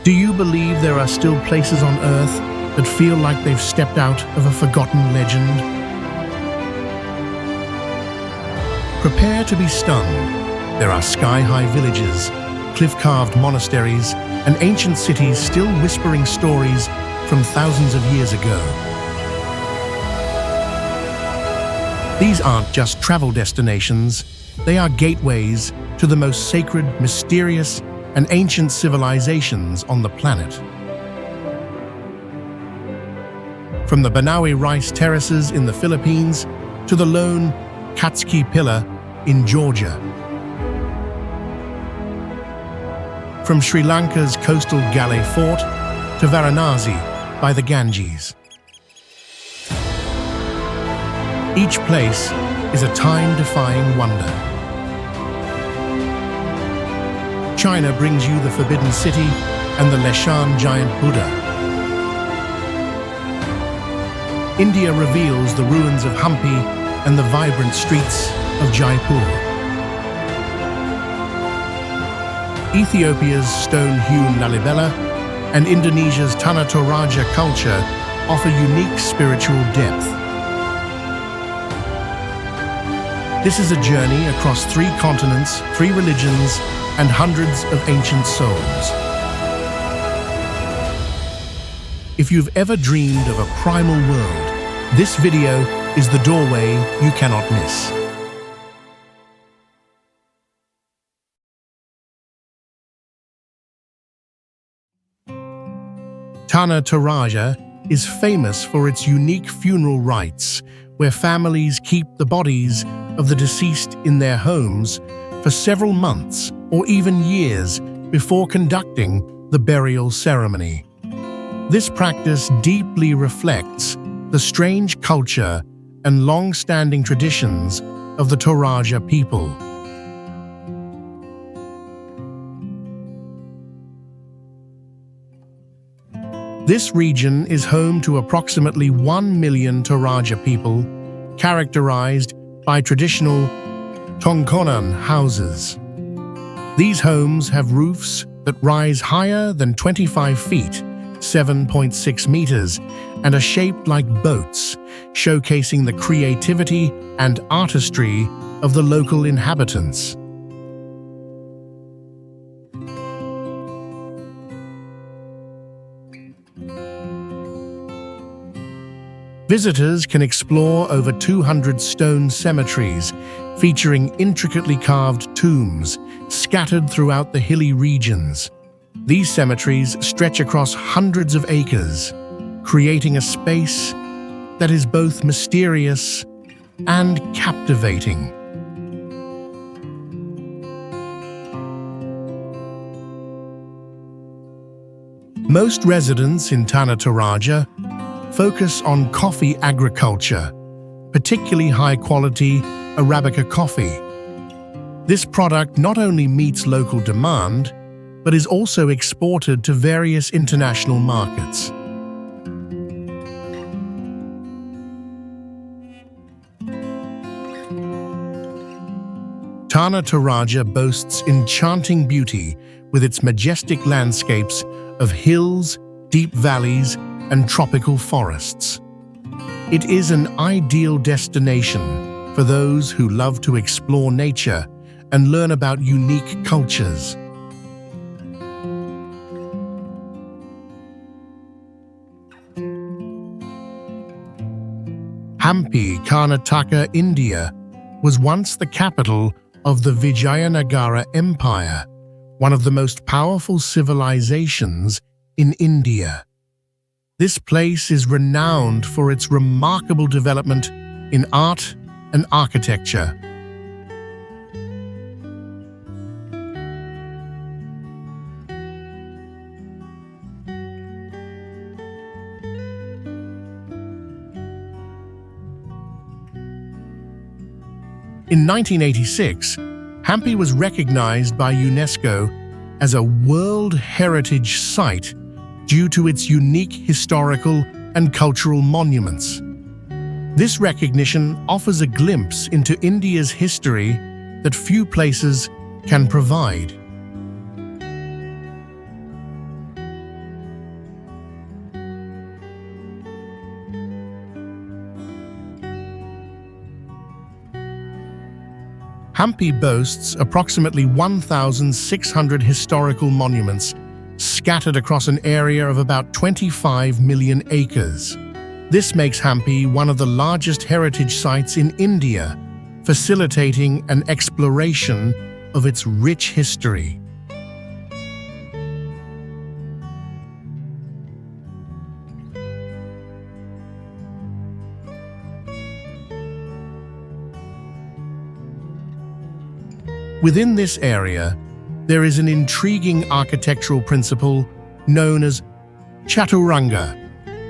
Do you believe there are still places on Earth that feel like they've stepped out of a forgotten legend? Prepare to be stunned. There are sky-high villages, cliff-carved monasteries, and ancient cities still whispering stories from thousands of years ago. These aren't just travel destinations, they are gateways to the most sacred, mysterious, and ancient civilizations on the planet. From the Banaue rice terraces in the Philippines to the lone Katskhi pillar in Georgia. From Sri Lanka's coastal Gale fort to Varanasi by the Ganges. Each place is a time-defying wonder. China brings you the Forbidden City and the Leshan giant Buddha. India reveals the ruins of Hampi and the vibrant streets of Jaipur. Ethiopia's stone-hewn Lalibela and Indonesia's Tana Toraja culture offer unique spiritual depth. This is a journey across 3 continents, 3 religions, and hundreds of ancient souls. If you've ever dreamed of a primal world, this video is the doorway you cannot miss. Tana Toraja is famous for its unique funeral rites, where families keep the bodies of the deceased in their homes for several months or even years before conducting the burial ceremony. This practice deeply reflects the strange culture and long-standing traditions of the Toraja people. This region is home to approximately 1 million Toraja people, characterized by traditional tongkonan houses. These homes have roofs that rise higher than 25 feet, 7.6 meters, and are shaped like boats, showcasing the creativity and artistry of the local inhabitants. Visitors can explore over 200 stone cemeteries, featuring intricately carved tombs scattered throughout the hilly regions. These cemeteries stretch across hundreds of acres, creating a space that is both mysterious and captivating. Most residents in Tana Toraja focus on coffee agriculture, particularly high-quality Arabica coffee. This product not only meets local demand, but is also exported to various international markets. Tana Toraja boasts enchanting beauty with its majestic landscapes of hills, deep valleys, and tropical forests. It is an ideal destination for those who love to explore nature and learn about unique cultures. Hampi, Karnataka, India, was once the capital of the Vijayanagara Empire, one of the most powerful civilizations in India. This place is renowned for its remarkable development in art and architecture. In 1986, Hampi was recognized by UNESCO as a World Heritage Site due to its unique historical and cultural monuments. This recognition offers a glimpse into India's history that few places can provide. Hampi boasts approximately 1,600 historical monuments scattered across an area of about 25 million acres. This makes Hampi one of the largest heritage sites in India, facilitating an exploration of its rich history. Within this area, there is an intriguing architectural principle known as chaturanga.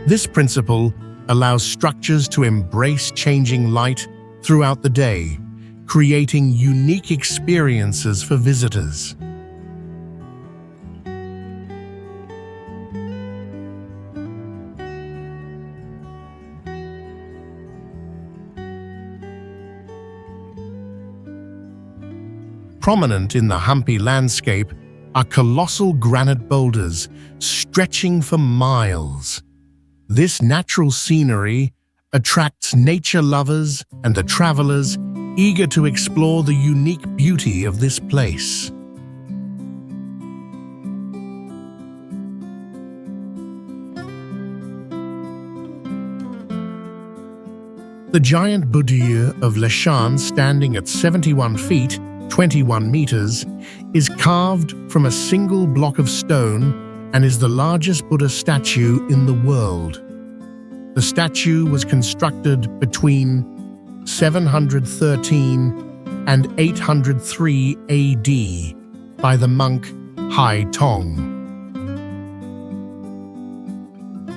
This principle allows structures to embrace changing light throughout the day, creating unique experiences for visitors. Prominent in the Hampi landscape are colossal granite boulders stretching for miles. This natural scenery attracts nature lovers and the travelers eager to explore the unique beauty of this place. The giant Buddha of Leshan, standing at 71 feet, 21 meters, is carved from a single block of stone and is the largest Buddha statue in the world. The statue was constructed between 713 and 803 AD by the monk Hai Tong.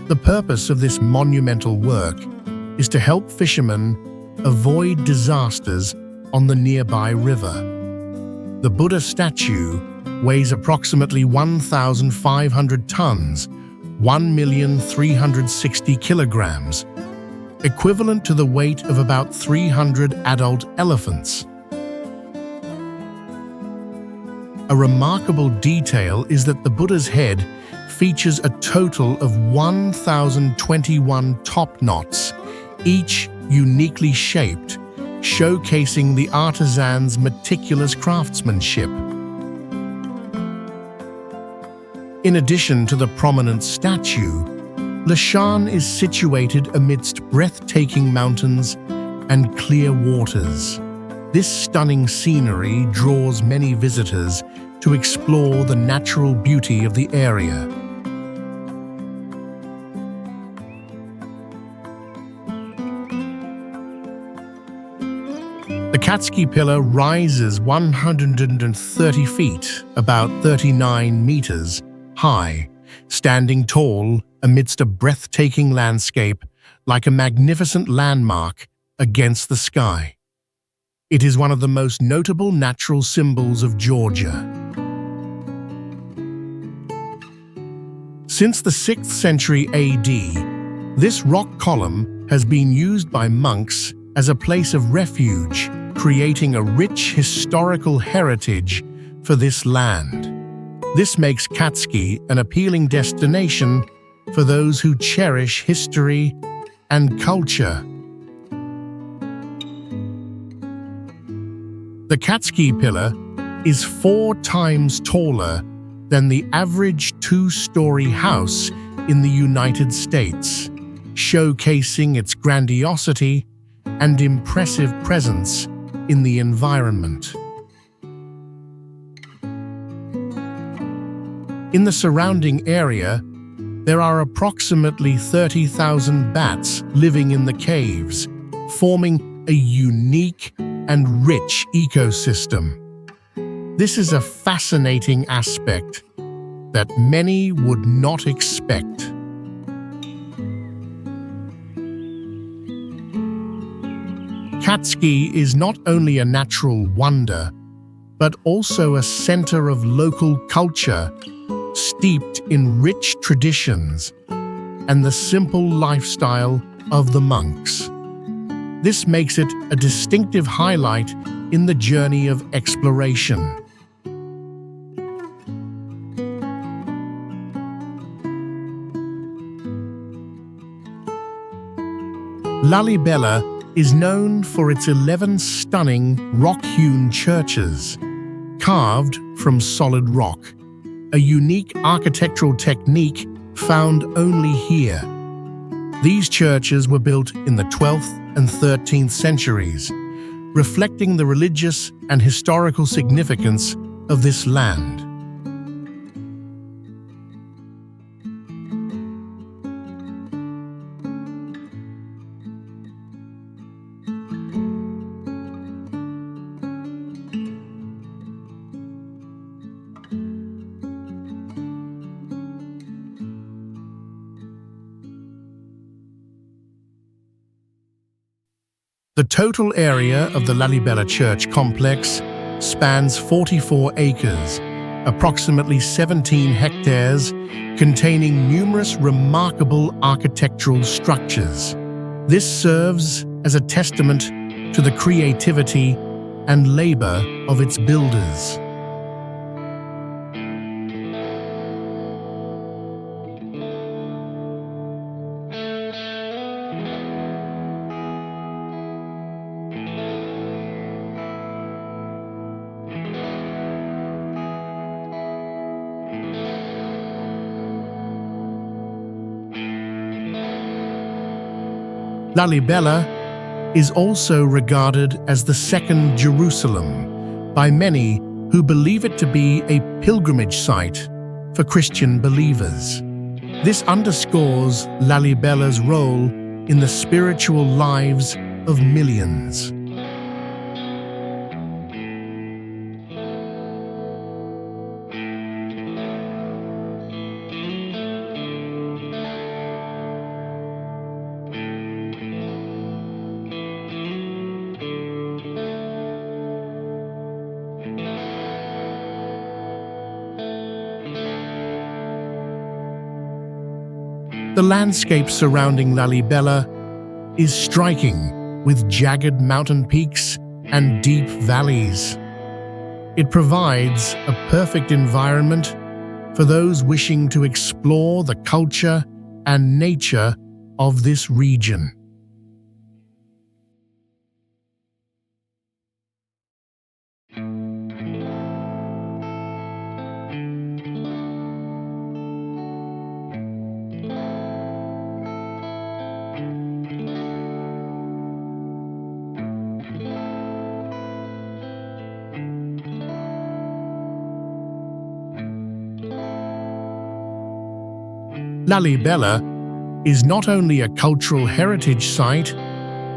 The purpose of this monumental work is to help fishermen avoid disasters on the nearby river. The Buddha statue weighs approximately 1,500 tons, 1,360 kilograms, equivalent to the weight of about 300 adult elephants. A remarkable detail is that the Buddha's head features a total of 1,021 top knots, each uniquely shaped, showcasing the artisan's meticulous craftsmanship. In addition to the prominent statue, Leshan is situated amidst breathtaking mountains and clear waters. This stunning scenery draws many visitors to explore the natural beauty of the area. The Katskhi pillar rises 130 feet, about 39 meters, high, standing tall amidst a breathtaking landscape like a magnificent landmark against the sky. It is one of the most notable natural symbols of Georgia. Since the 6th century AD, this rock column has been used by monks as a place of refuge, creating a rich historical heritage for this land. This makes Katskhi an appealing destination for those who cherish history and culture. The Katskhi pillar is 4 times taller than the average 2-story house in the United States, showcasing its grandiosity and impressive presence in the environment. In the surrounding area, there are approximately 30,000 bats living in the caves, forming a unique and rich ecosystem. This is a fascinating aspect that many would not expect. Katskhi is not only a natural wonder, but also a center of local culture steeped in rich traditions and the simple lifestyle of the monks. This makes it a distinctive highlight in the journey of exploration. Lalibela is known for its 11 stunning rock-hewn churches, carved from solid rock, a unique architectural technique found only here. These churches were built in the 12th and 13th centuries, reflecting the religious and historical significance of this land. The total area of the Lalibela church complex spans 44 acres, approximately 17 hectares, containing numerous remarkable architectural structures. This serves as a testament to the creativity and labor of its builders. Lalibela is also regarded as the second Jerusalem by many who believe it to be a pilgrimage site for Christian believers. This underscores Lalibela's role in the spiritual lives of millions. The landscape surrounding Lalibela is striking, with jagged mountain peaks and deep valleys. It provides a perfect environment for those wishing to explore the culture and nature of this region. Lalibela is not only a cultural heritage site,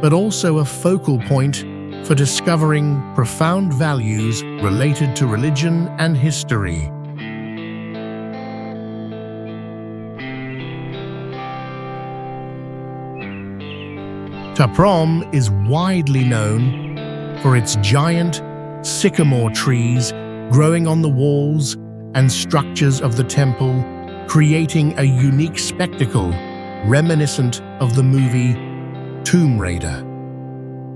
but also a focal point for discovering profound values related to religion and history. Prohm is widely known for its giant sycamore trees growing on the walls and structures of the temple, creating a unique spectacle reminiscent of the movie Tomb Raider.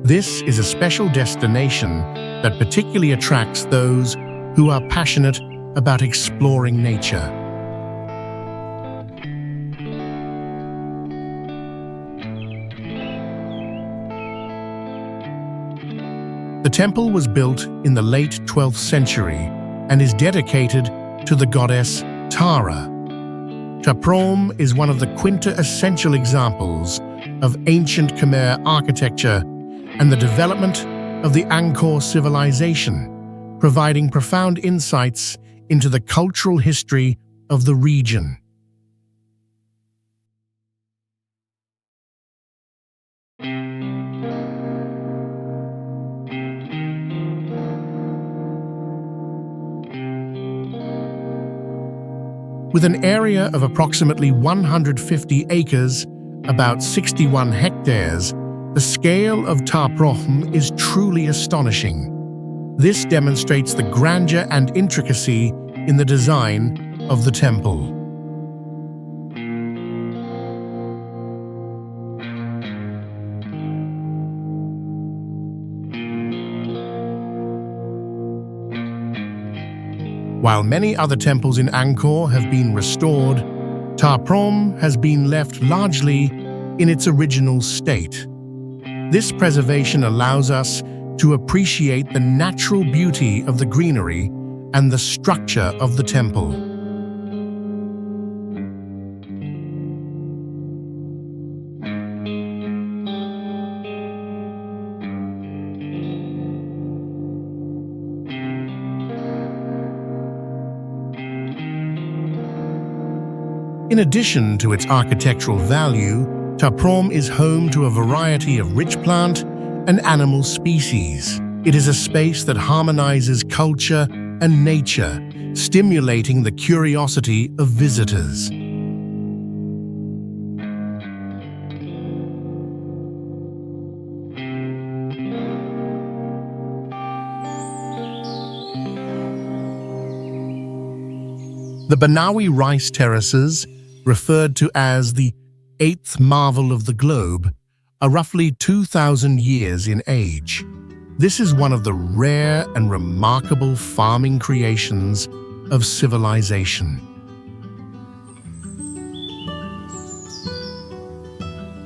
This is a special destination that particularly attracts those who are passionate about exploring nature. The temple was built in the late 12th century and is dedicated to the goddess Tara. Prohm is one of the quintessential examples of ancient Khmer architecture and the development of the Angkor civilization, providing profound insights into the cultural history of the region. With an area of approximately 150 acres, about 61 hectares, the scale of Prohm is truly astonishing. This demonstrates the grandeur and intricacy in the design of the temple. While many other temples in Angkor have been restored, Prohm has been left largely in its original state. This preservation allows us to appreciate the natural beauty of the greenery and the structure of the temple. In addition to its architectural value, Prohm is home to a variety of rich plant and animal species. It is a space that harmonizes culture and nature, stimulating the curiosity of visitors. The Banaue rice terraces, referred to as the eighth marvel of the globe, are roughly 2,000 years in age. This is one of the rare and remarkable farming creations of civilization.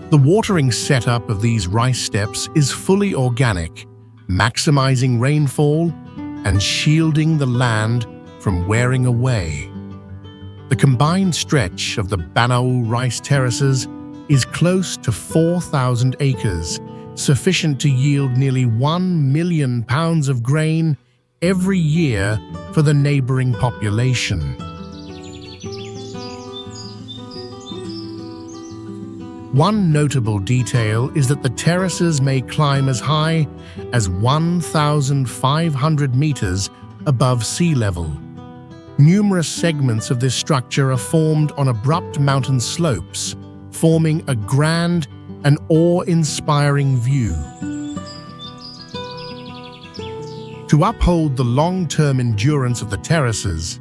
The watering setup of these rice steppes is fully organic, maximizing rainfall and shielding the land from wearing away. The combined stretch of the Banaue rice terraces is close to 4,000 acres, sufficient to yield nearly 1 million pounds of grain every year for the neighboring population. One notable detail is that the terraces may climb as high as 1,500 meters above sea level. Numerous segments of this structure are formed on abrupt mountain slopes, forming a grand and awe-inspiring view. To uphold the long-term endurance of the terraces,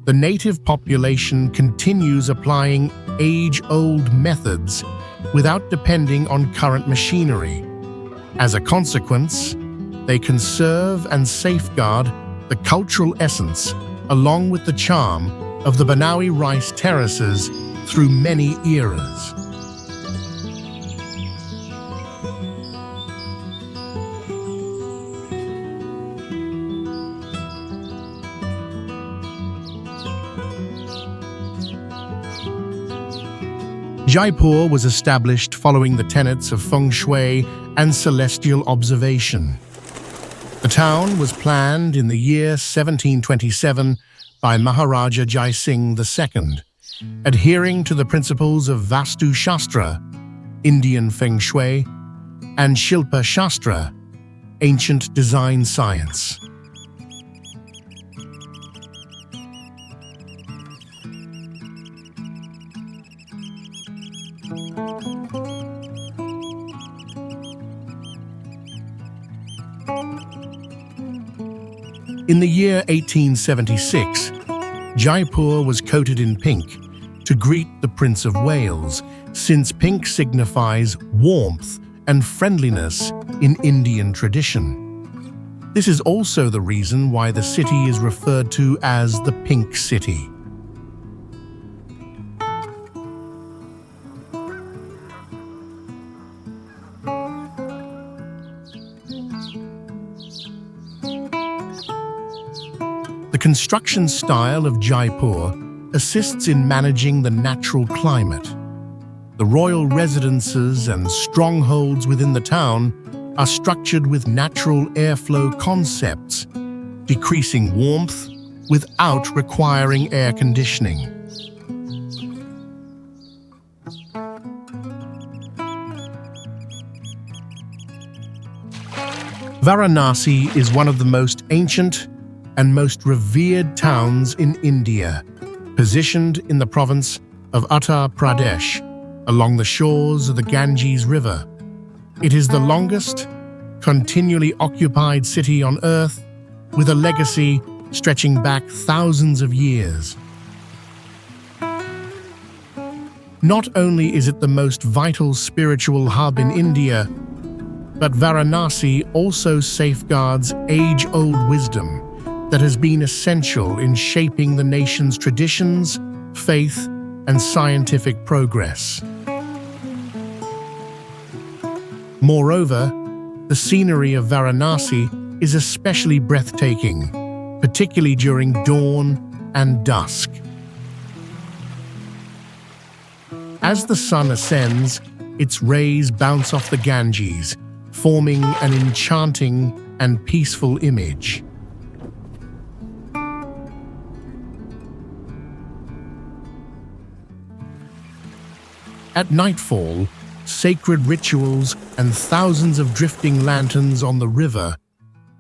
the native population continues applying age-old methods without depending on current machinery. As a consequence, they conserve and safeguard the cultural essence along with the charm of the Banaue rice terraces through many eras. Jaipur was established following the tenets of feng shui and celestial observation. The town was planned in the year 1727 by Maharaja Jai Singh II, adhering to the principles of Vastu Shastra, Indian Feng Shui, and Shilpa Shastra, ancient design science. In the year 1876, Jaipur was coated in pink to greet the Prince of Wales, since pink signifies warmth and friendliness in Indian tradition. This is also the reason why the city is referred to as the Pink City. The construction style of Jaipur assists in managing the natural climate. The royal residences and strongholds within the town are structured with natural airflow concepts, decreasing warmth without requiring air conditioning. Varanasi is one of the most ancient and most revered towns in India, positioned in the province of Uttar Pradesh, along the shores of the Ganges River. It is the longest, continually occupied city on Earth, with a legacy stretching back thousands of years. Not only is it the most vital spiritual hub in India, but Varanasi also safeguards age-old wisdom that has been essential in shaping the nation's traditions, faith, and scientific progress. Moreover, the scenery of Varanasi is especially breathtaking, particularly during dawn and dusk. As the sun ascends, its rays bounce off the Ganges, forming an enchanting and peaceful image. At nightfall, sacred rituals and thousands of drifting lanterns on the river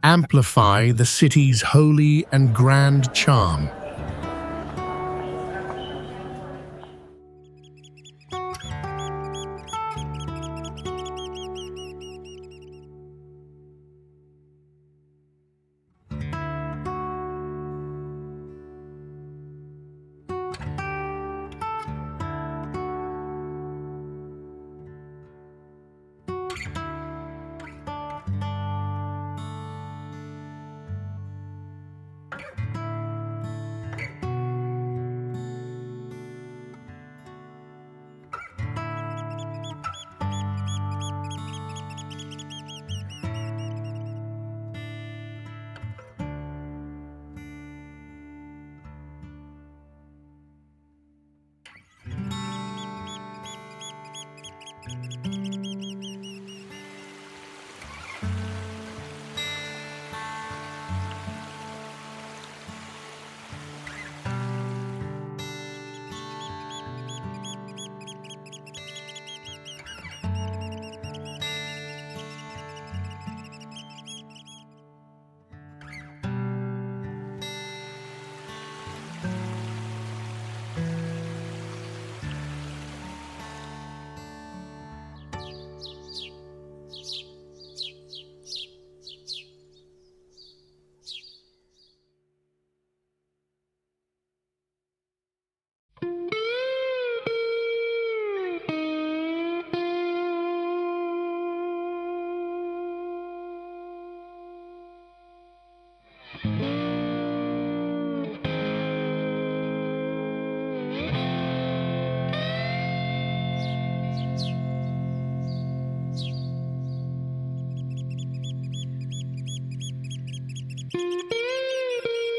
amplify the city's holy and grand charm.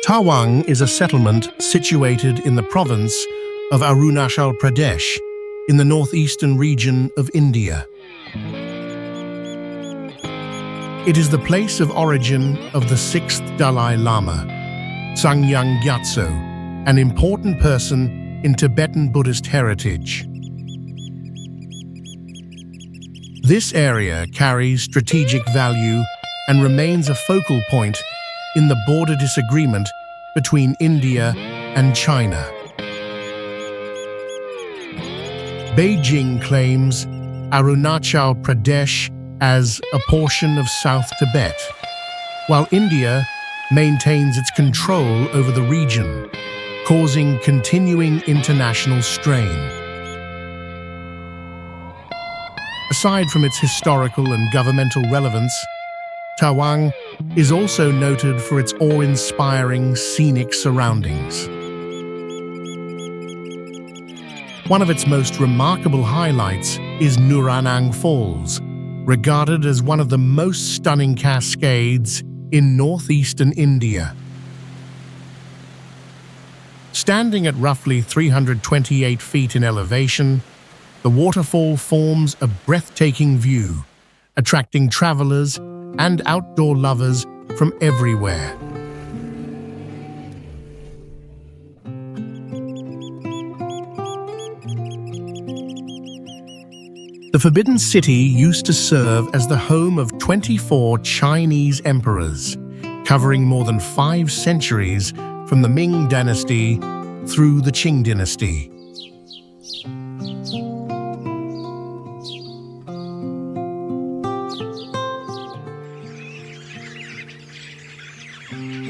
Tawang is a settlement situated in the province of Arunachal Pradesh in the northeastern region of India. It is the place of origin of the 6th Dalai Lama, Sangyang Gyatso, an important person in Tibetan Buddhist heritage. This area carries strategic value and remains a focal point in the border disagreement between India and China. Beijing claims Arunachal Pradesh as a portion of South Tibet, while India maintains its control over the region, causing continuing international strain. Aside from its historical and governmental relevance, Tawang is also noted for its awe-inspiring scenic surroundings. One of its most remarkable highlights is Nuranang Falls, regarded as one of the most stunning cascades in northeastern India. Standing at roughly 328 feet in elevation, the waterfall forms a breathtaking view, attracting travelers and outdoor lovers from everywhere. The Forbidden City used to serve as the home of 24 Chinese emperors, covering more than 5 centuries from the Ming dynasty through the Qing dynasty.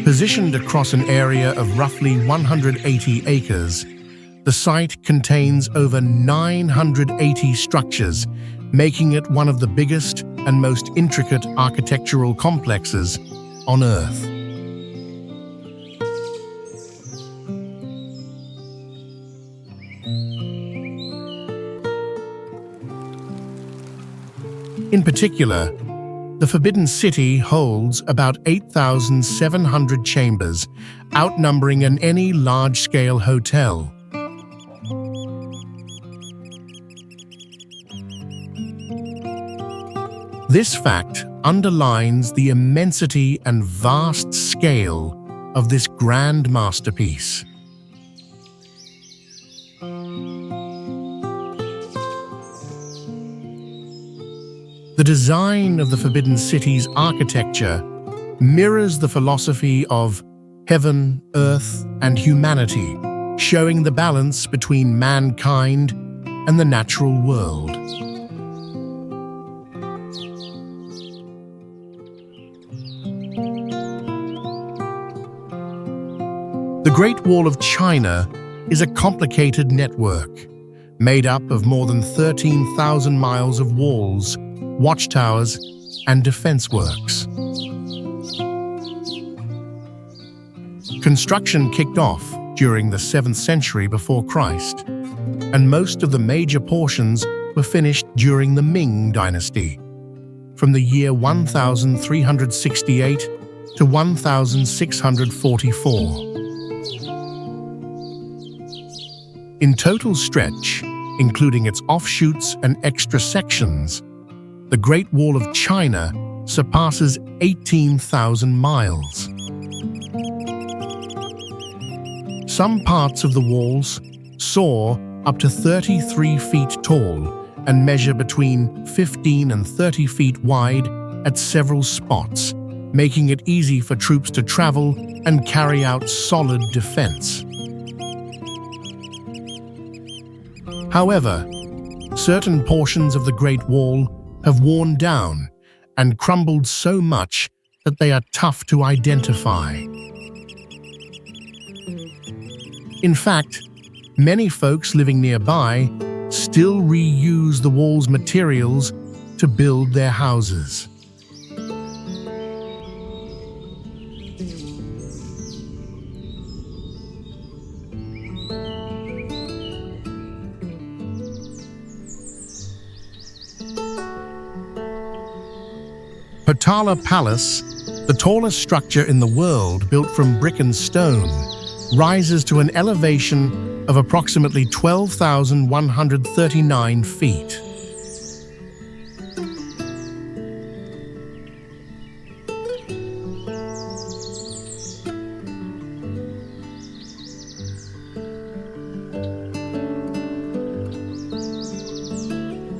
Positioned across an area of roughly 180 acres, the site contains over 980 structures, making it one of the biggest and most intricate architectural complexes on Earth. In particular, the Forbidden City holds about 8,700 chambers, outnumbering any large-scale hotel. This fact underlines the immensity and vast scale of this grand masterpiece. The design of the Forbidden City's architecture mirrors the philosophy of heaven, earth, and humanity, showing the balance between mankind and the natural world. The Great Wall of China is a complicated network, made up of more than 13,000 miles of walls, watchtowers, and defense works. Construction kicked off during the 7th century before Christ, and most of the major portions were finished during the Ming dynasty, from the year 1368 to 1644. In total stretch, including its offshoots and extra sections, the Great Wall of China surpasses 18,000 miles. Some parts of the walls soar up to 33 feet tall and measure between 15 and 30 feet wide at several spots, making it easy for troops to travel and carry out solid defense. However, certain portions of the Great Wall have worn down and crumbled so much that they are tough to identify. In fact, many folks living nearby still reuse the wall's materials to build their houses. Potala Palace, the tallest structure in the world built from brick and stone, rises to an elevation of approximately 12,139 feet.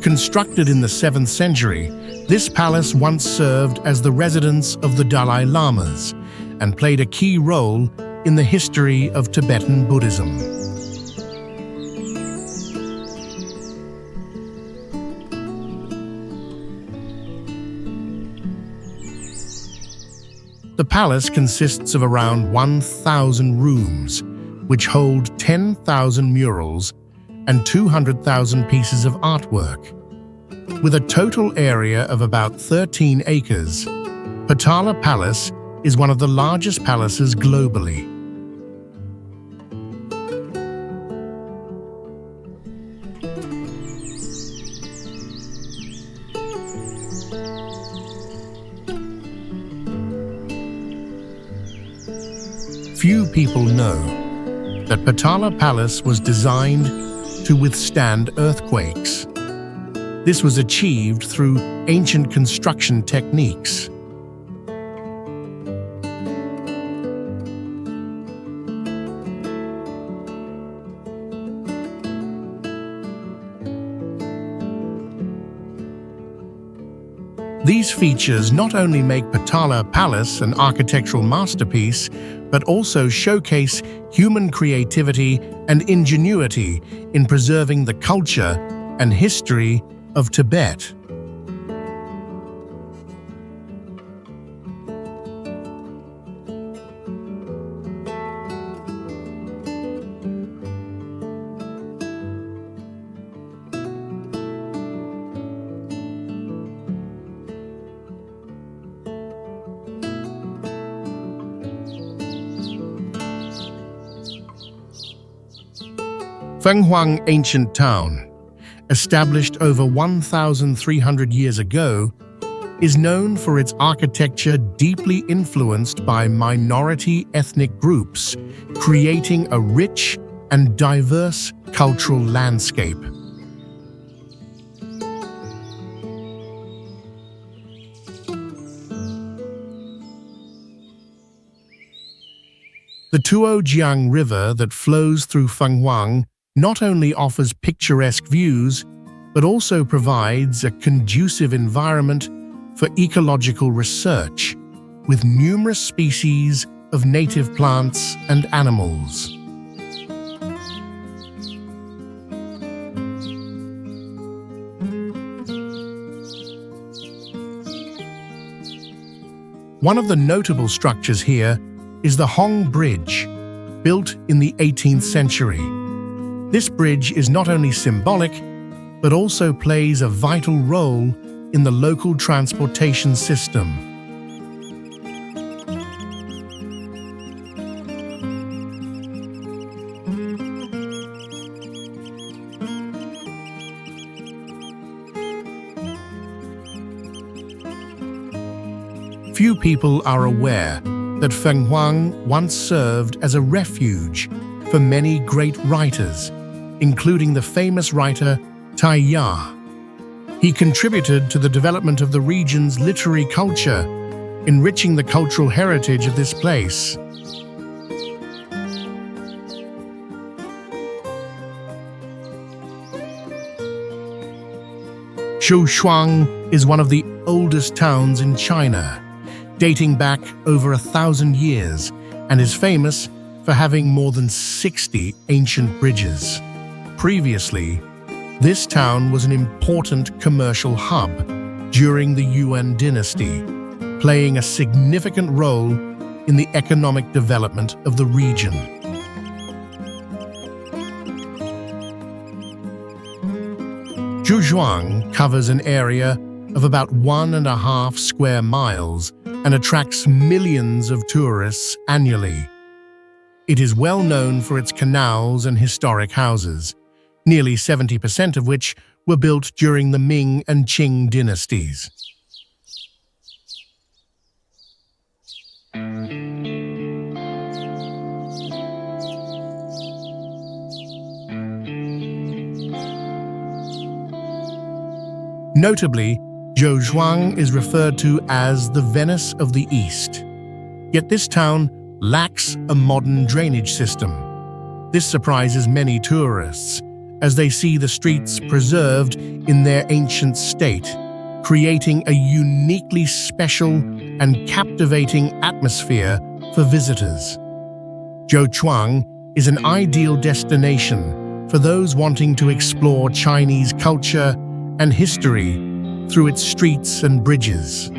Constructed in the 7th century, this palace once served as the residence of the Dalai Lamas and played a key role in the history of Tibetan Buddhism. The palace consists of around 1,000 rooms, which hold 10,000 murals and 200,000 pieces of artwork. With a total area of about 13 acres, Potala Palace is one of the largest palaces globally. Few people know that Potala Palace was designed to withstand earthquakes. This was achieved through ancient construction techniques. These features not only make Potala Palace an architectural masterpiece, but also showcase human creativity and ingenuity in preserving the culture and history of Tibet. Fenghuang Ancient Town. established over 1,300 years ago, is known for its architecture deeply influenced by minority ethnic groups, creating a rich and diverse cultural landscape. The Tuojiang River that flows through Fenghuang not only offers picturesque views, but also provides a conducive environment for ecological research, with numerous species of native plants and animals. One of the notable structures here is the Hong Bridge, built in the 18th century. This bridge is not only symbolic, but also plays a vital role in the local transportation system. Few people are aware that Fenghuang once served as a refuge for many great writers, including the famous writer Tai Ya. He contributed to the development of the region's literary culture, enriching the cultural heritage of this place. Sichuan is one of the oldest towns in China, dating back over 1,000 years, and is famous for having more than 60 ancient bridges. Previously, this town was an important commercial hub during the Yuan dynasty, playing a significant role in the economic development of the region. Zhujiang covers an area of about 1.5 square miles and attracts millions of tourists annually. It is well known for its canals and historic houses, nearly 70% of which were built during the Ming and Qing dynasties. Notably, Zhujiang is referred to as the Venice of the East. Yet this town lacks a modern drainage system. This surprises many tourists, as they see the streets preserved in their ancient state, creating a uniquely special and captivating atmosphere for visitors. Zhujiang is an ideal destination for those wanting to explore Chinese culture and history through its streets and bridges.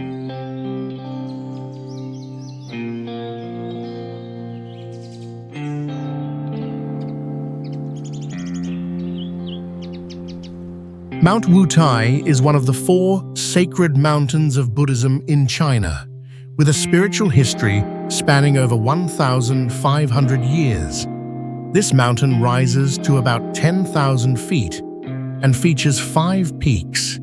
Mount Wutai is one of the 4 sacred mountains of Buddhism in China, with a spiritual history spanning over 1,500 years. This mountain rises to about 10,000 feet and features 5 peaks,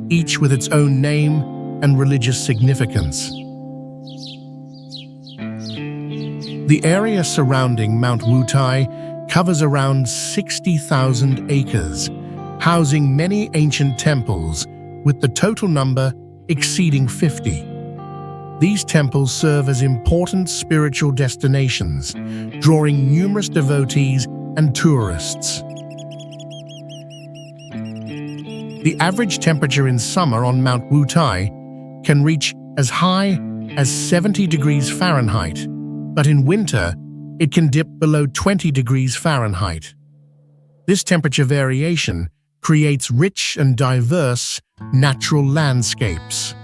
each with its own name and religious significance. The area surrounding Mount Wutai covers around 60,000 acres, housing many ancient temples, with the total number exceeding 50. These temples serve as important spiritual destinations, drawing numerous devotees and tourists. The average temperature in summer on Mount Wutai can reach as high as 70 degrees Fahrenheit, but in winter, it can dip below 20 degrees Fahrenheit. This temperature variation creates rich and diverse natural landscapes.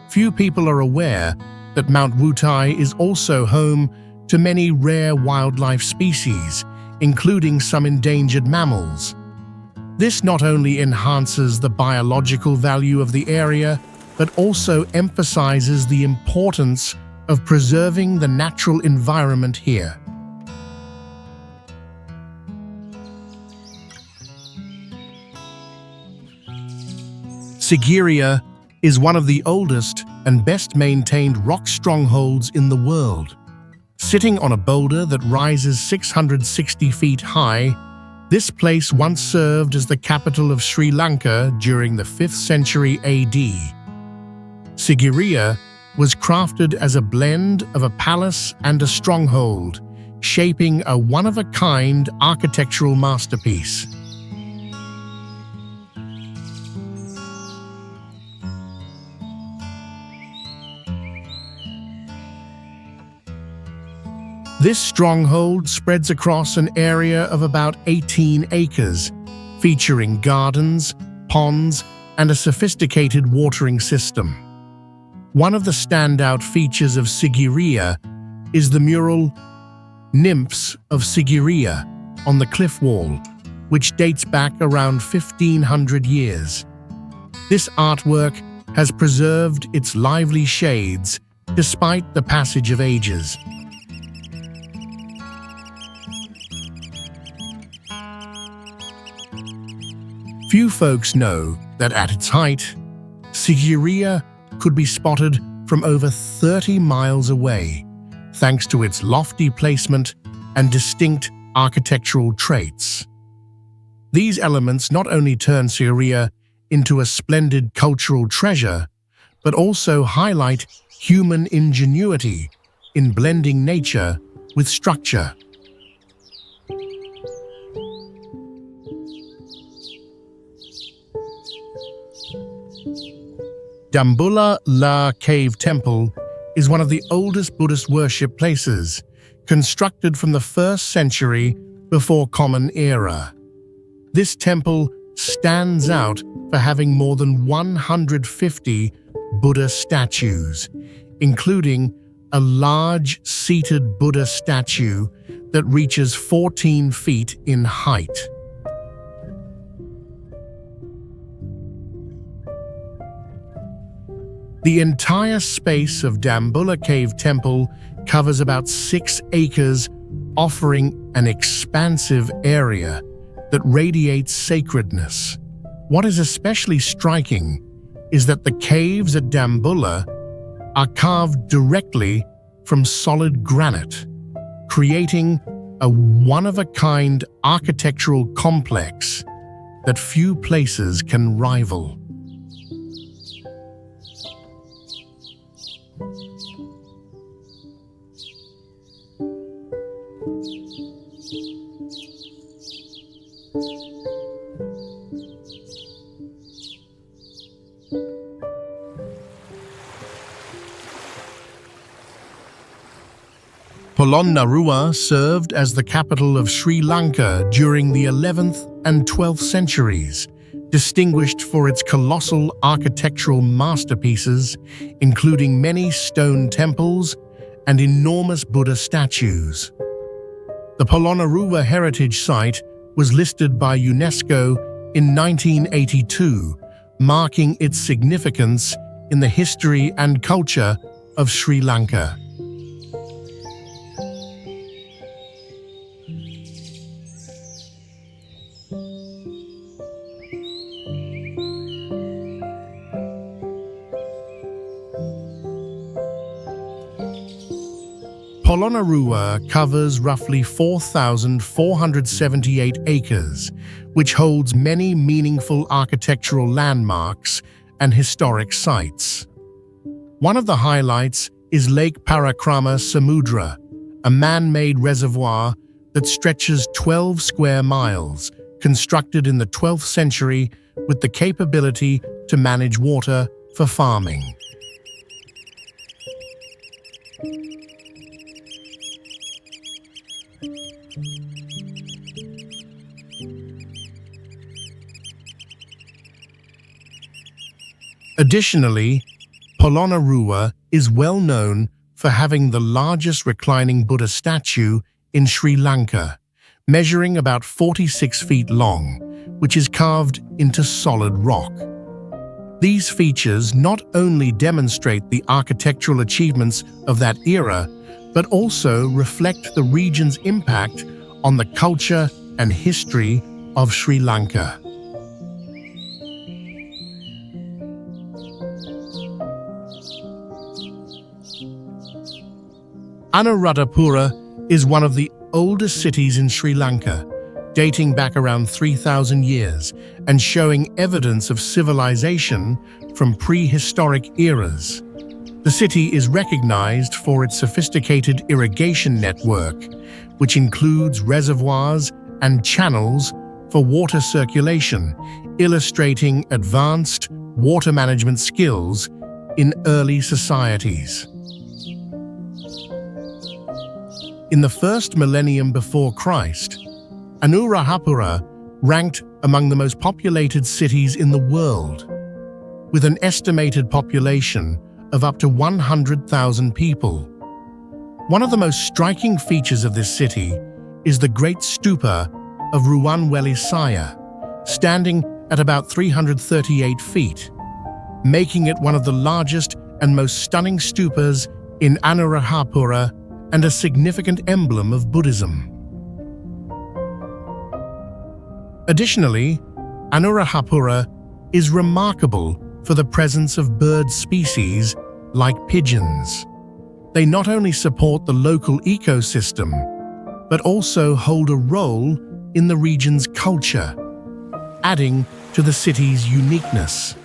Few people are aware that Mount Wutai is also home to many rare wildlife species, including some endangered mammals. This not only enhances the biological value of the area, but also emphasizes the importance of preserving the natural environment here. Sigiriya is one of the oldest and best-maintained rock strongholds in the world. Sitting on a boulder that rises 660 feet high, this place once served as the capital of Sri Lanka during the 5th century AD. Sigiriya was crafted as a blend of a palace and a stronghold, shaping a one-of-a-kind architectural masterpiece. This stronghold spreads across an area of about 18 acres, featuring gardens, ponds, and a sophisticated watering system. One of the standout features of Sigiriya is the mural Nymphs of Sigiriya on the cliff wall, which dates back around 1500 years. This artwork has preserved its lively shades despite the passage of ages. Few folks know that at its height, Sigiriya could be spotted from over 30 miles away, thanks to its lofty placement and distinct architectural traits. These elements not only turn Sigiriya into a splendid cultural treasure, but also highlight human ingenuity in blending nature with structure. Dambulla La Cave Temple is one of the oldest Buddhist worship places, constructed from the 1st century before Common Era. This temple stands out for having more than 150 Buddha statues, including a large seated Buddha statue that reaches 14 feet in height. The entire space of Dambulla Cave Temple covers about 6 acres, offering an expansive area that radiates sacredness. What is especially striking is that the caves at Dambulla are carved directly from solid granite, creating a one-of-a-kind architectural complex that few places can rival. Polonnaruwa served as the capital of Sri Lanka during the 11th and 12th centuries, distinguished for its colossal architectural masterpieces, including many stone temples and enormous Buddha statues. The Polonnaruwa Heritage Site was listed by UNESCO in 1982, marking its significance in the history and culture of Sri Lanka. Polonnaruwa covers roughly 4,478 acres, which holds many meaningful architectural landmarks and historic sites. One of the highlights is Lake Parakrama Samudra, a man-made reservoir that stretches 12 square miles, constructed in the 12th century with the capability to manage water for farming. Additionally, Polonnaruwa is well known for having the largest reclining Buddha statue in Sri Lanka, measuring about 46 feet long, which is carved into solid rock. These features not only demonstrate the architectural achievements of that era, but also reflect the region's impact on the culture and history of Sri Lanka. Anuradhapura is one of the oldest cities in Sri Lanka, dating back around 3,000 years and showing evidence of civilization from prehistoric eras. The city is recognized for its sophisticated irrigation network, which includes reservoirs and channels for water circulation, illustrating advanced water management skills in early societies. In the first millennium before Christ, Anuradhapura ranked among the most populated cities in the world, with an estimated population of up to 100,000 people. One of the most striking features of this city is the Great Stupa of Ruwanwelisaya, standing at about 338 feet, making it one of the largest and most stunning stupas in Anuradhapura and a significant emblem of Buddhism. Additionally, Anuradhapura is remarkable for the presence of bird species like pigeons. They not only support the local ecosystem, but also hold a role in the region's culture, adding to the city's uniqueness.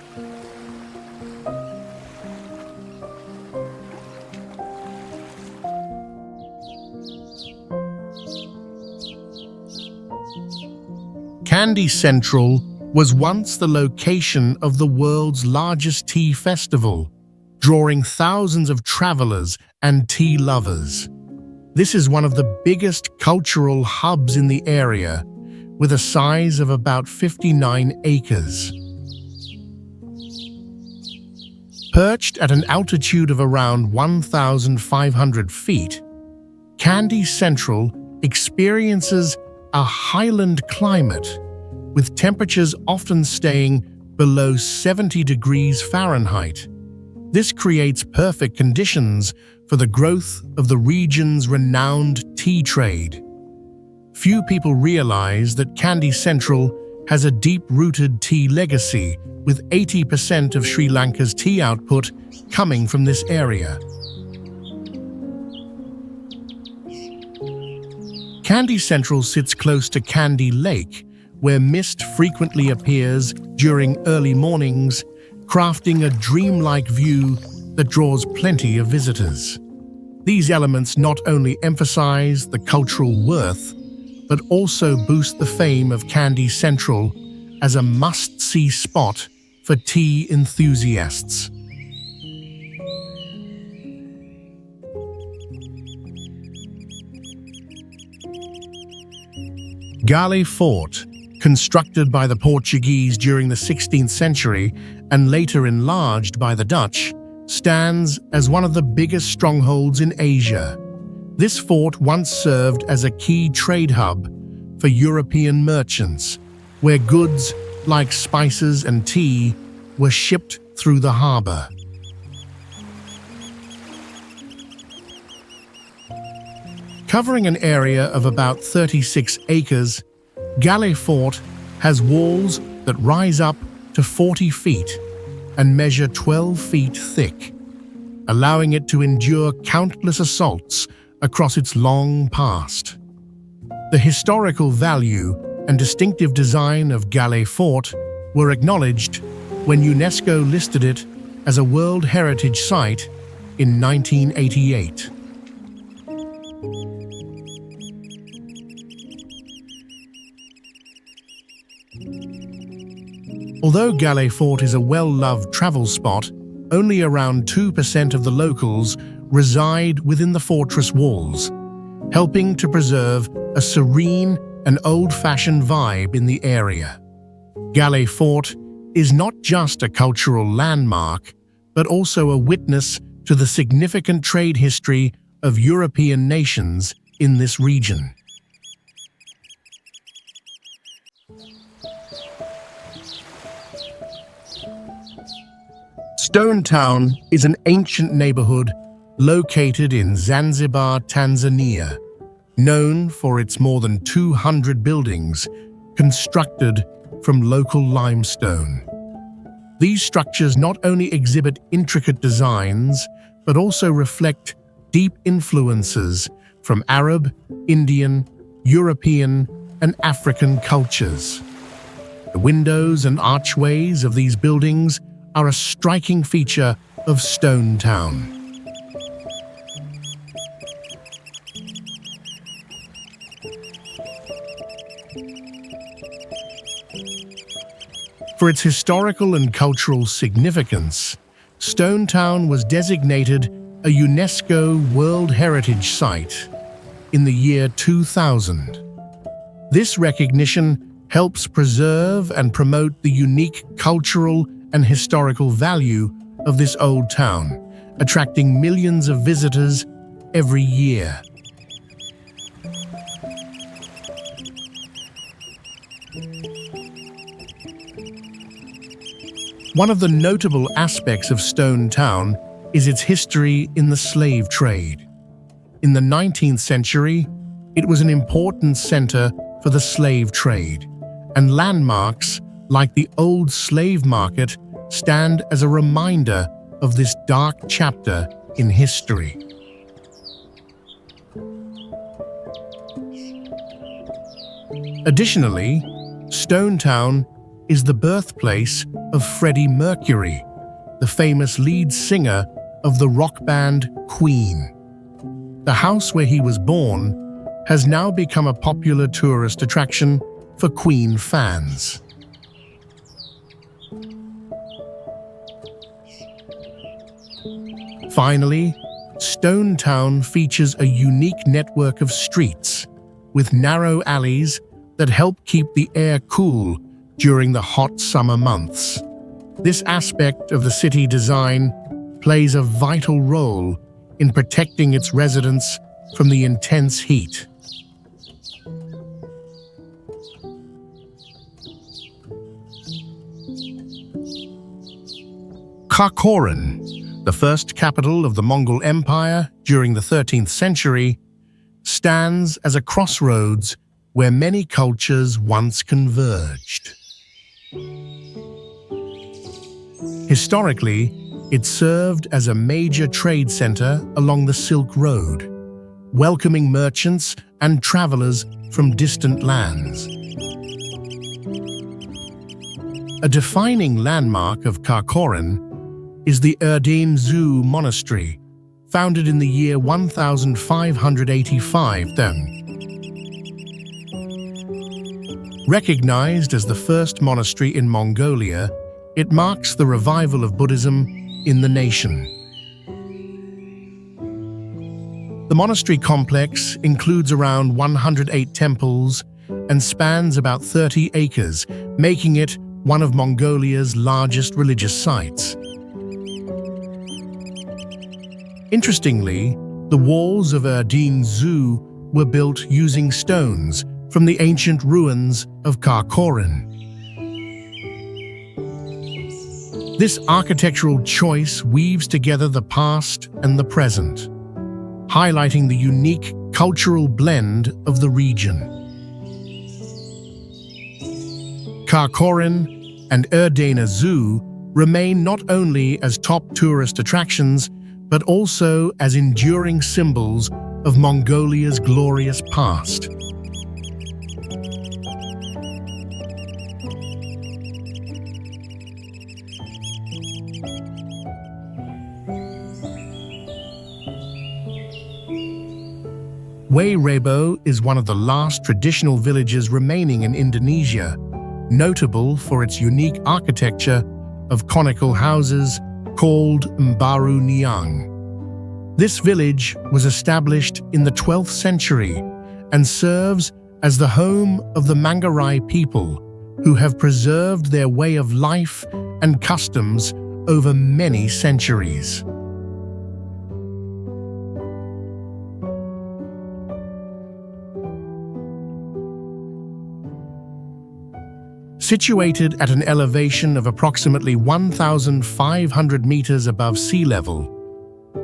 Kandy Central was once the location of the world's largest tea festival, drawing thousands of travelers and tea lovers. This is one of the biggest cultural hubs in the area, with a size of about 59 acres. Perched at an altitude of around 1,500 feet, Kandy Central experiences a highland climate, with temperatures often staying below 70 degrees Fahrenheit. This creates perfect conditions for the growth of the region's renowned tea trade. Few people realize that Kandy Central has a deep-rooted tea legacy, with 80% of Sri Lanka's tea output coming from this area. Kandy Central sits close to Kandy Lake, where mist frequently appears during early mornings, crafting a dreamlike view that draws plenty of visitors. These elements not only emphasize the cultural worth, but also boost the fame of Kandy Central as a must-see spot for tea enthusiasts. Gale Fort, constructed by the Portuguese during the 16th century and later enlarged by the Dutch, stands as one of the biggest strongholds in Asia. This fort once served as a key trade hub for European merchants, where goods like spices and tea were shipped through the harbor. Covering an area of about 36 acres, Gale Fort has walls that rise up to 40 feet and measure 12 feet thick, allowing it to endure countless assaults across its long past. The historical value and distinctive design of Gale Fort were acknowledged when UNESCO listed it as a World Heritage Site in 1988. Although Gale Fort is a well-loved travel spot, only around 2% of the locals reside within the fortress walls, helping to preserve a serene and old-fashioned vibe in the area. Gale Fort is not just a cultural landmark, but also a witness to the significant trade history of European nations in this region. Stone Town is an ancient neighborhood located in Zanzibar, Tanzania, known for its more than 200 buildings constructed from local limestone. These structures not only exhibit intricate designs, but also reflect deep influences from Arab, Indian, European, and African cultures. The windows and archways of these buildings are a striking feature of Stone Town. For its historical and cultural significance, Stone Town was designated a UNESCO World Heritage Site in the year 2000. This recognition helps preserve and promote the unique cultural and historical value of this old town, attracting millions of visitors every year. One of the notable aspects of Stone Town is its history in the slave trade. In the 19th century, it was an important center for the slave trade, and landmarks like the old slave market stand as a reminder of this dark chapter in history. Additionally, Stone Town is the birthplace of Freddie Mercury, the famous lead singer of the rock band Queen. The house where he was born has now become a popular tourist attraction for Queen fans. Finally, Stone Town features a unique network of streets with narrow alleys that help keep the air cool during the hot summer months. This aspect of the city design plays a vital role in protecting its residents from the intense heat. Karakoram, the first capital of the Mongol Empire during the 13th century, stands as a crossroads where many cultures once converged. Historically, it served as a major trade center along the Silk Road, welcoming merchants and travelers from distant lands. A defining landmark of Karakoram is the Erdene Zoo Monastery, founded in the year 1585. Recognized as the first monastery in Mongolia, it marks the revival of Buddhism in the nation. The monastery complex includes around 108 temples and spans about 30 acres, making it one of Mongolia's largest religious sites. Interestingly, the walls of Erdene Zoo were built using stones from the ancient ruins of Karakoram. This architectural choice weaves together the past and the present, highlighting the unique cultural blend of the region. Karakoram and Erdene Zoo remain not only as top tourist attractions, but also as enduring symbols of Mongolia's glorious past. Rebo is one of the last traditional villages remaining in Indonesia, notable for its unique architecture of conical houses called Mbaru Niang. This village was established in the 12th century and serves as the home of the Manggarai people, who have preserved their way of life and customs over many centuries. Situated at an elevation of approximately 1,500 meters above sea level,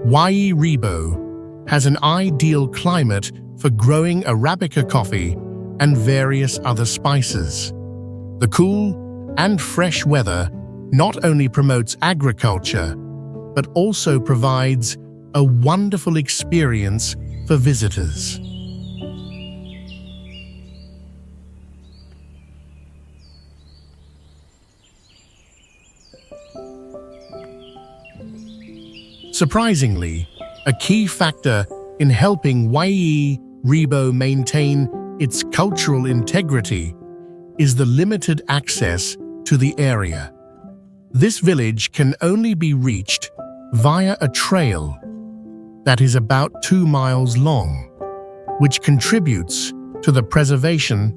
Rebo has an ideal climate for growing Arabica coffee and various other spices. The cool and fresh weather not only promotes agriculture, but also provides a wonderful experience for visitors. Surprisingly, a key factor in helping Rebo maintain its cultural integrity is the limited access to the area. This village can only be reached via a trail that is about 2 miles long, which contributes to the preservation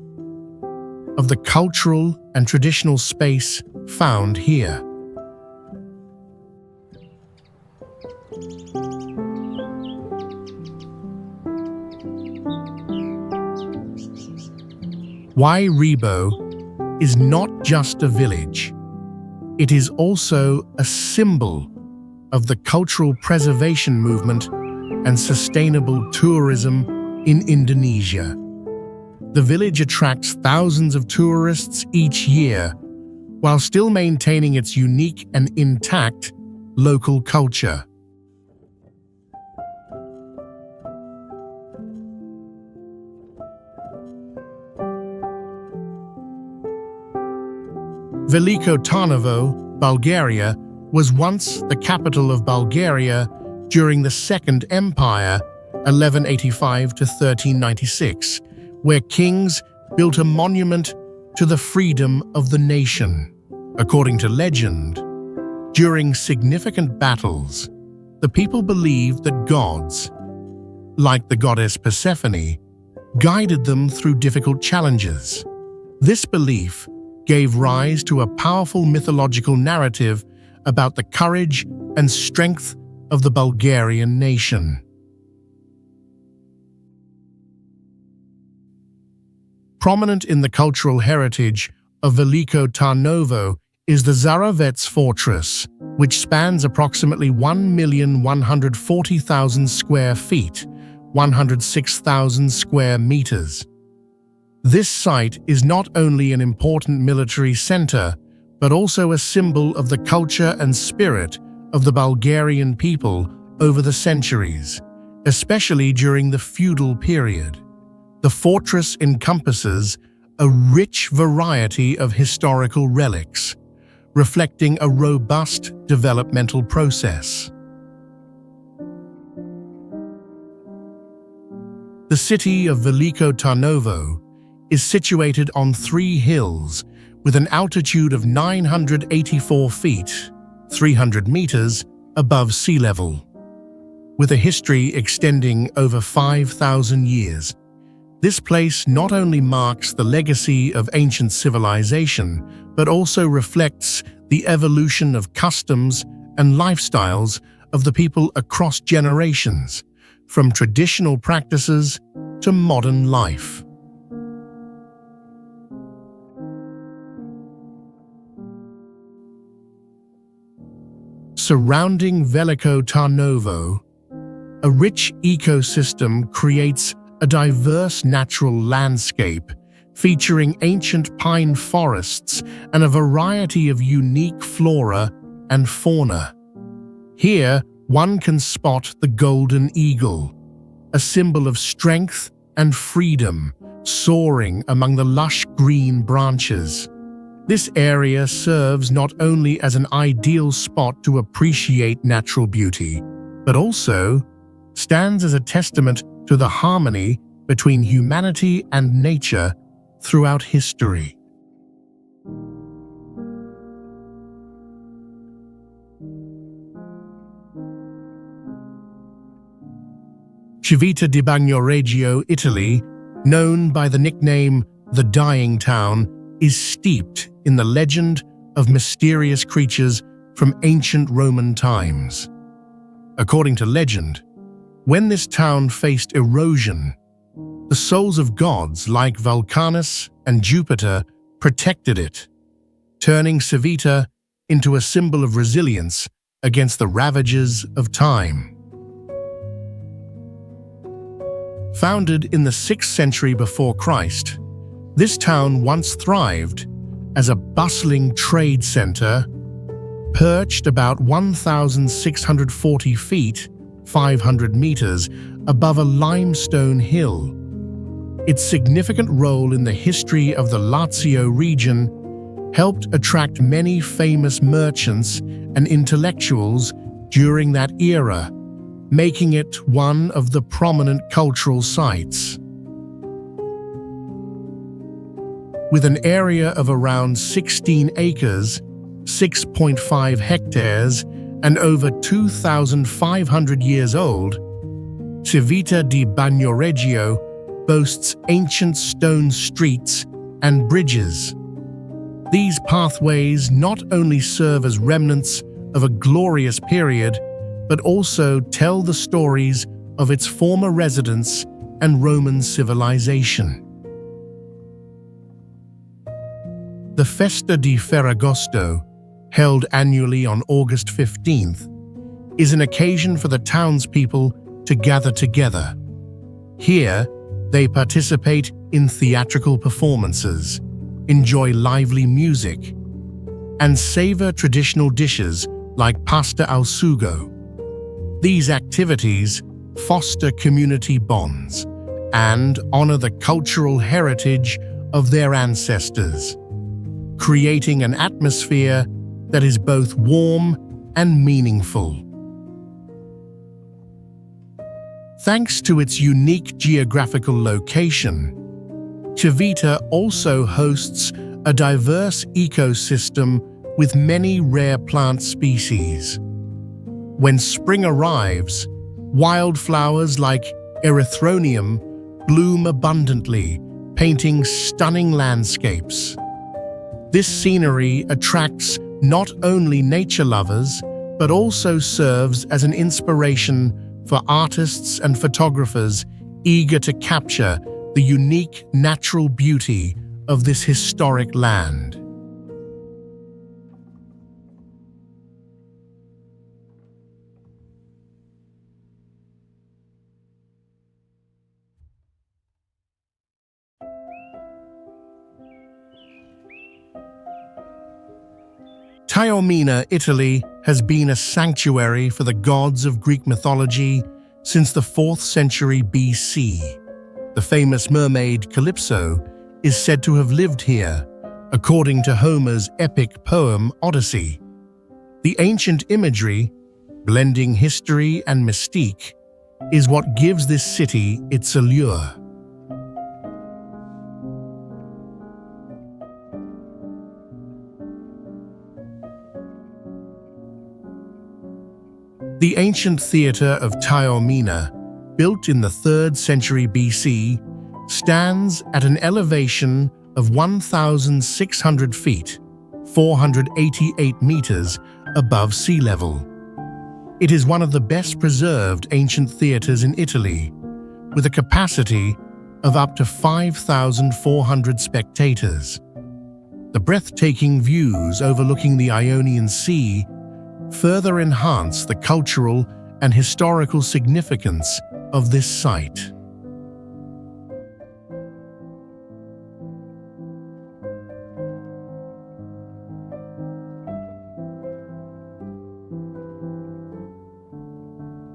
of the cultural and traditional space found here. Rebo is not just a village. It is also a symbol of the cultural preservation movement and sustainable tourism in Indonesia. The village attracts thousands of tourists each year, while still maintaining its unique and intact local culture. Veliko Tarnovo, Bulgaria, was once the capital of Bulgaria during the Second Empire, 1185 to 1396, where kings built a monument to the freedom of the nation. According to legend, during significant battles, the people believed that gods, like the goddess Persephone, guided them through difficult challenges. This belief gave rise to a powerful mythological narrative about the courage and strength of the Bulgarian nation. Prominent in the cultural heritage of Veliko Tarnovo is the Zarovets Fortress, which spans approximately 1,140,000 square feet, 106,000 square meters. This site is not only an important military center, but also a symbol of the culture and spirit of the Bulgarian people over the centuries, especially during the feudal period. The fortress encompasses a rich variety of historical relics, reflecting a robust developmental process. The city of Veliko Tarnovo is situated on 3 hills with an altitude of 984 feet, 300 meters above sea level. With a history extending over 5,000 years, this place not only marks the legacy of ancient civilization, but also reflects the evolution of customs and lifestyles of the people across generations, from traditional practices to modern life. Surrounding Veliko Tarnovo, a rich ecosystem creates a diverse natural landscape featuring ancient pine forests and a variety of unique flora and fauna. Here, one can spot the golden eagle, a symbol of strength and freedom, soaring among the lush green branches. This area serves not only as an ideal spot to appreciate natural beauty, but also stands as a testament to the harmony between humanity and nature throughout history. Civita di Bagnoregio, Italy, known by the nickname the Dying Town, is steeped in the legend of mysterious creatures from ancient Roman times. According to legend, when this town faced erosion, the souls of gods like Vulcanus and Jupiter protected it, turning Civita into a symbol of resilience against the ravages of time. Founded in the 6th century before Christ, this town once thrived as a bustling trade center, perched about 1,640 feet, 500 meters above a limestone hill. Its significant role in the history of the Lazio region helped attract many famous merchants and intellectuals during that era, making it one of the prominent cultural sites. With an area of around 16 acres, 6.5 hectares, and over 2,500 years old, Civita di Bagnoregio boasts ancient stone streets and bridges. These pathways not only serve as remnants of a glorious period, but also tell the stories of its former residents and Roman civilization. The Festa di Ferragosto, held annually on August 15th, is an occasion for the townspeople to gather together. Here, they participate in theatrical performances, enjoy lively music, and savor traditional dishes like pasta al sugo. These activities foster community bonds and honor the cultural heritage of their ancestors, creating an atmosphere that is both warm and meaningful. Thanks to its unique geographical location, Civita also hosts a diverse ecosystem with many rare plant species. When spring arrives, wildflowers like erythronium bloom abundantly, painting stunning landscapes. This scenery attracts not only nature lovers, but also serves as an inspiration for artists and photographers eager to capture the unique natural beauty of this historic land. Taormina, Italy, has been a sanctuary for the gods of Greek mythology since the 4th century BC. The famous mermaid Calypso is said to have lived here, according to Homer's epic poem Odyssey. The ancient imagery, blending history and mystique, is what gives this city its allure. The ancient theatre of Taormina, built in the 3rd century BC, stands at an elevation of 1,600 feet, 488 meters above sea level. It is one of the best preserved ancient theatres in Italy, with a capacity of up to 5,400 spectators. The breathtaking views overlooking the Ionian Sea further enhance the cultural and historical significance of this site.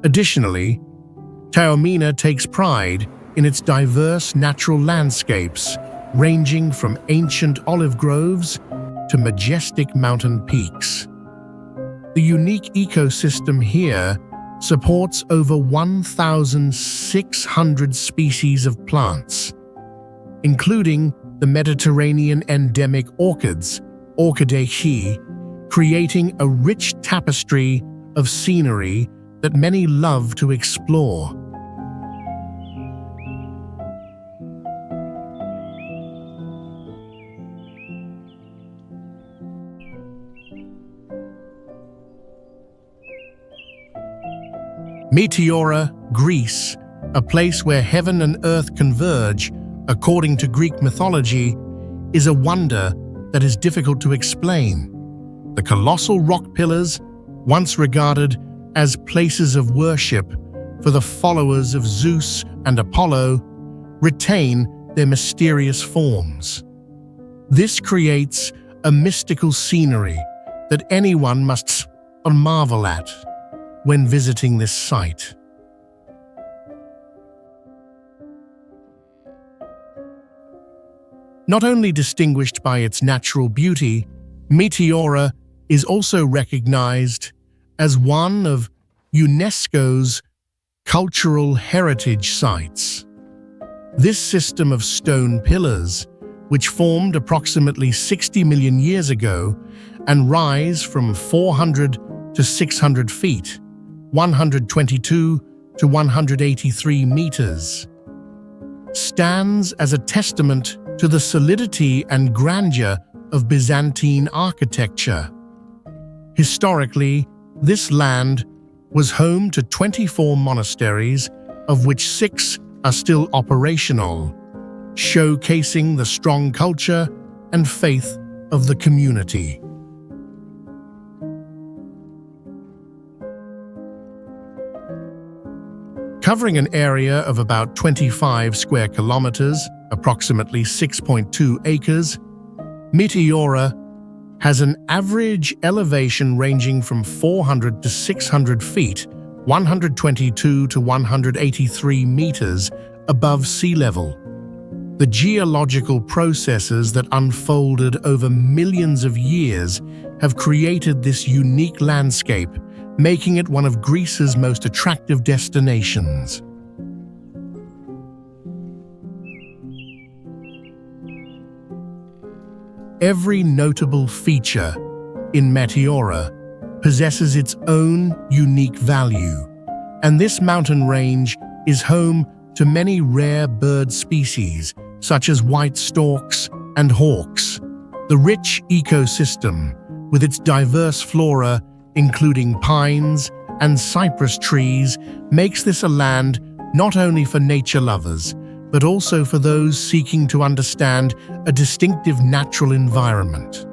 Additionally, Taormina takes pride in its diverse natural landscapes, ranging from ancient olive groves to majestic mountain peaks. The unique ecosystem here supports over 1,600 species of plants, including the Mediterranean endemic orchids, Orchidaceae, creating a rich tapestry of scenery that many love to explore. Meteora, Greece, a place where heaven and earth converge, according to Greek mythology, is a wonder that is difficult to explain. The colossal rock pillars, once regarded as places of worship for the followers of Zeus and Apollo, retain their mysterious forms. This creates a mystical scenery that anyone must marvel at when visiting this site. Not only distinguished by its natural beauty, Meteora is also recognized as one of UNESCO's cultural heritage sites. This system of stone pillars, which formed approximately 60 million years ago and rise from 400 to 600 feet, 122 to 183 meters, stands as a testament to the solidity and grandeur of Byzantine architecture. Historically, this land was home to 24 monasteries, of which 6 are still operational, showcasing the strong culture and faith of the community. Covering an area of about 25 square kilometers, approximately 6.2 acres, Meteora has an average elevation ranging from 400 to 600 feet, 122 to 183 meters above sea level. The geological processes that unfolded over millions of years have created this unique landscape, making it one of Greece's most attractive destinations. Every notable feature in Meteora possesses its own unique value, and this mountain range is home to many rare bird species such as white storks and hawks. The rich ecosystem, with its diverse flora including pines and cypress trees, makes this a land not only for nature lovers, but also for those seeking to understand a distinctive natural environment.